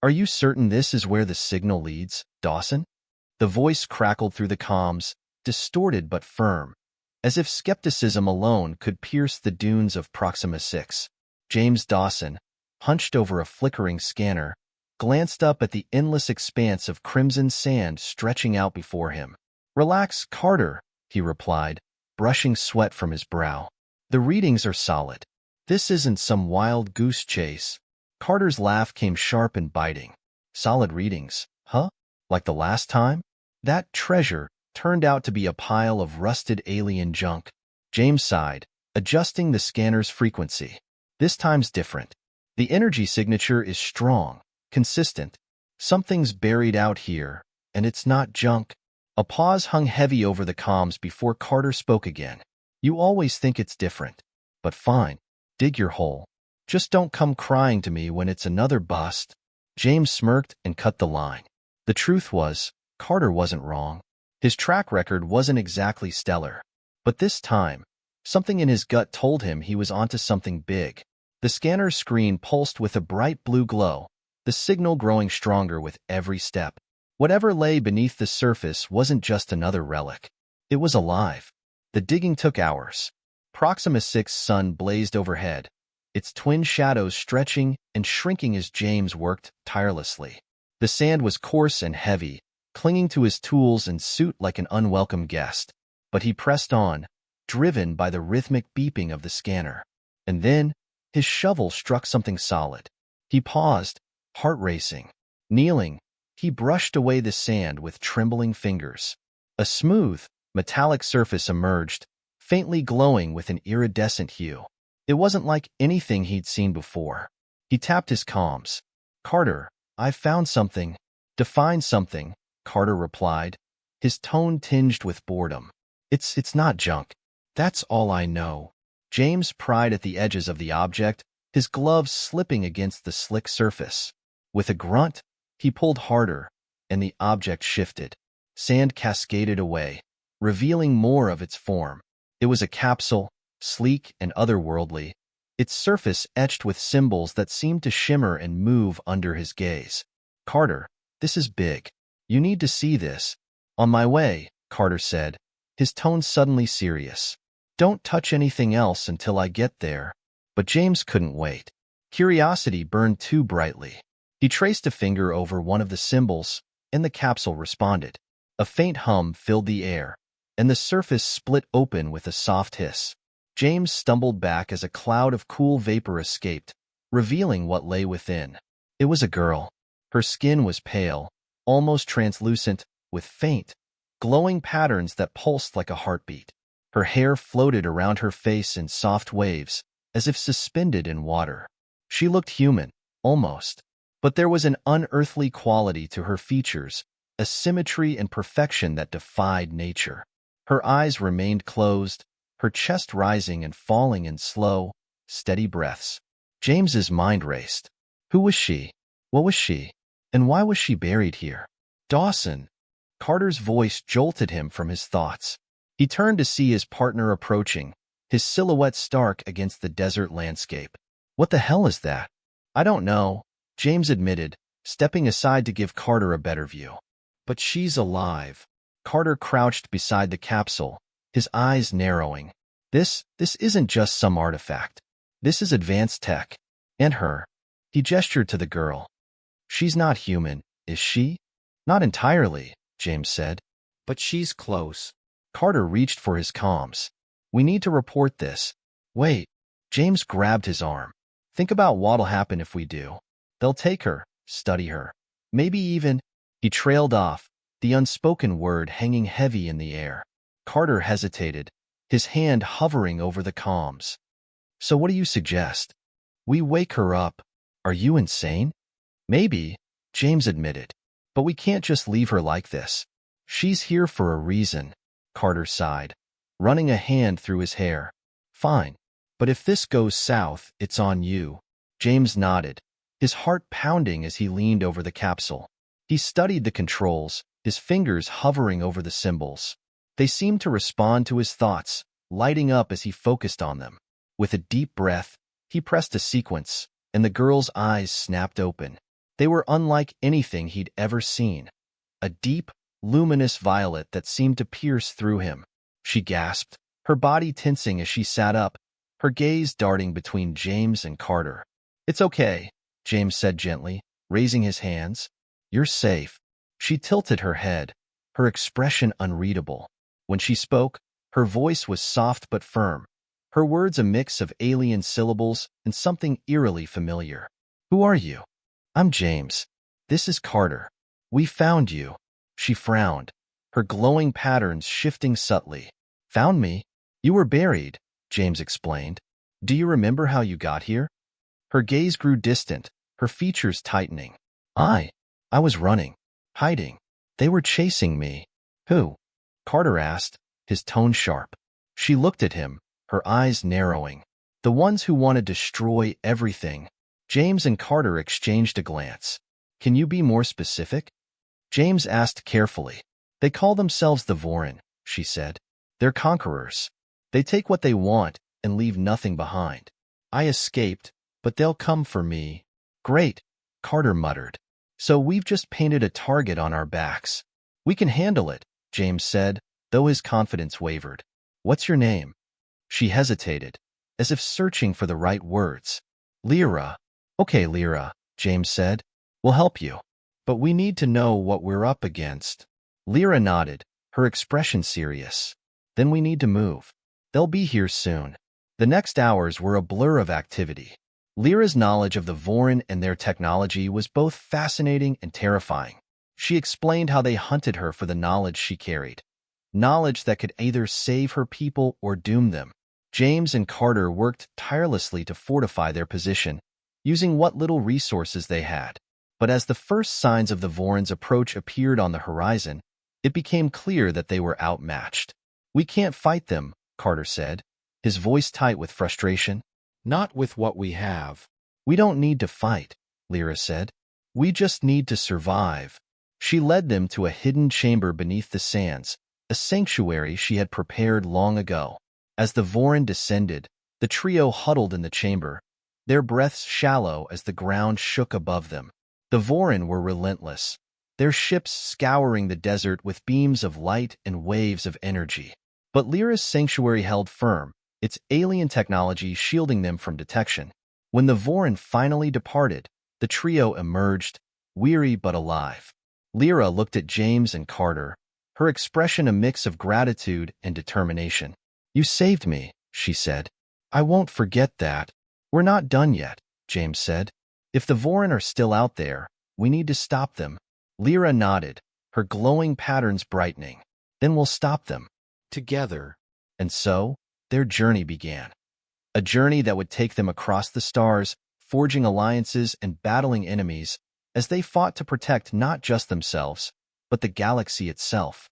Are you certain this is where the signal leads, Dawson? The voice crackled through the comms, distorted but firm, as if skepticism alone could pierce the dunes of Proxima-VI. James Dawson, hunched over a flickering scanner, glanced up at the endless expanse of crimson sand stretching out before him. "Relax, Carter," he replied, brushing sweat from his brow. "The readings are solid. This isn't some wild goose chase." Carter's laugh came sharp and biting. "Solid readings, huh? Like the last time?" That treasure turned out to be a pile of rusted alien junk. James sighed, adjusting the scanner's frequency. "This time's different. The energy signature is strong, consistent. Something's buried out here, and it's not junk." A pause hung heavy over the comms before Carter spoke again. "You always think it's different. But fine, dig your hole. Just don't come crying to me when it's another bust." James smirked and cut the line. The truth was, Carter wasn't wrong. His track record wasn't exactly stellar. But this time, something in his gut told him he was onto something big. The scanner's screen pulsed with a bright blue glow, the signal growing stronger with every step. Whatever lay beneath the surface wasn't just another relic. It was alive. The digging took hours. Proxima-VI's sun blazed overhead, its twin shadows stretching and shrinking as James worked tirelessly. The sand was coarse and heavy, clinging to his tools and suit like an unwelcome guest. But he pressed on, driven by the rhythmic beeping of the scanner. And then, his shovel struck something solid. He paused, heart racing. Kneeling, he brushed away the sand with trembling fingers. A smooth, metallic surface emerged, faintly glowing with an iridescent hue. It wasn't like anything he'd seen before. He tapped his comms. "Carter, I've found something." "Define something," Carter replied, his tone tinged with boredom. It's not junk. That's all I know." James pried at the edges of the object, his gloves slipping against the slick surface. With a grunt, he pulled harder, and the object shifted. Sand cascaded away, revealing more of its form. It was a capsule, sleek and otherworldly, its surface etched with symbols that seemed to shimmer and move under his gaze. "Carter, this is big. You need to see this." "On my way," Carter said, his tone suddenly serious. "Don't touch anything else until I get there." But James couldn't wait. Curiosity burned too brightly. He traced a finger over one of the symbols, and the capsule responded. A faint hum filled the air, and the surface split open with a soft hiss. James stumbled back as a cloud of cool vapor escaped, revealing what lay within. It was a girl. Her skin was pale, almost translucent, with faint, glowing patterns that pulsed like a heartbeat. Her hair floated around her face in soft waves, as if suspended in water. She looked human, almost. But there was an unearthly quality to her features, a symmetry and perfection that defied nature. Her eyes remained closed, her chest rising and falling in slow, steady breaths. James's mind raced. Who was she? What was she? And why was she buried here? "Dawson!" Carter's voice jolted him from his thoughts. He turned to see his partner approaching, his silhouette stark against the desert landscape. "What the hell is that?" "I don't know," James admitted, stepping aside to give Carter a better view. "But she's alive." Carter crouched beside the capsule, his eyes narrowing. This isn't just some artifact. This is advanced tech. And her." He gestured to the girl. "She's not human, is she?" "Not entirely," James said. "But she's close." Carter reached for his comms. "We need to report this." "Wait." James grabbed his arm. "Think about what'll happen if we do. They'll take her, study her. Maybe even—" He trailed off, the unspoken word hanging heavy in the air. Carter hesitated, his hand hovering over the comms. "So what do you suggest?" "We wake her up." "Are you insane?" "Maybe," James admitted. "But we can't just leave her like this." "She's here for a reason," Carter sighed, running a hand through his hair. "Fine. But if this goes south, it's on you." James nodded, his heart pounding as he leaned over the capsule. He studied the controls, his fingers hovering over the symbols. They seemed to respond to his thoughts, lighting up as he focused on them. With a deep breath, he pressed a sequence, and the girl's eyes snapped open. They were unlike anything he'd ever seen. A deep, luminous violet that seemed to pierce through him. She gasped, her body tensing as she sat up, her gaze darting between James and Carter. "It's okay," James said gently, raising his hands. "You're safe." She tilted her head, her expression unreadable. When she spoke, her voice was soft but firm, her words a mix of alien syllables and something eerily familiar. "Who are you?" "I'm James. This is Carter. We found you." She frowned, her glowing patterns shifting subtly. "Found me? You were buried," James explained. "Do you remember how you got here?" Her gaze grew distant, her features tightening. I was running, hiding. They were chasing me." "Who?" Carter asked, his tone sharp. She looked at him, her eyes narrowing. "The ones who want to destroy everything." James and Carter exchanged a glance. "Can you be more specific?" James asked carefully. "They call themselves the Vorin," she said. "They're conquerors. They take what they want and leave nothing behind. I escaped, but they'll come for me." "Great," Carter muttered. "So we've just painted a target on our backs." "We can handle it," James said, though his confidence wavered. "What's your name?" She hesitated, as if searching for the right words. "Lyra." "Okay, Lyra," James said. "We'll help you. But we need to know what we're up against." Lyra nodded, her expression serious. "Then we need to move. They'll be here soon." The next hours were a blur of activity. Lyra's knowledge of the Vorin and their technology was both fascinating and terrifying. She explained how they hunted her for the knowledge she carried. Knowledge that could either save her people or doom them. James and Carter worked tirelessly to fortify their position, using what little resources they had. But as the first signs of the Vorin's approach appeared on the horizon, it became clear that they were outmatched. "We can't fight them," Carter said, his voice tight with frustration. "Not with what we have." "We don't need to fight," Lyra said. "We just need to survive." She led them to a hidden chamber beneath the sands, a sanctuary she had prepared long ago. As the Vorin descended, the trio huddled in the chamber, their breaths shallow as the ground shook above them. The Vorin were relentless, their ships scouring the desert with beams of light and waves of energy. But Lyra's sanctuary held firm, its alien technology shielding them from detection. When the Vorin finally departed, the trio emerged, weary but alive. Lyra looked at James and Carter, her expression a mix of gratitude and determination. "You saved me," she said. "I won't forget that." "We're not done yet," James said. "If the Vorin are still out there, we need to stop them." Lyra nodded, her glowing patterns brightening. "Then we'll stop them. Together." And so, their journey began. A journey that would take them across the stars, forging alliances and battling enemies, as they fought to protect not just themselves, but the galaxy itself.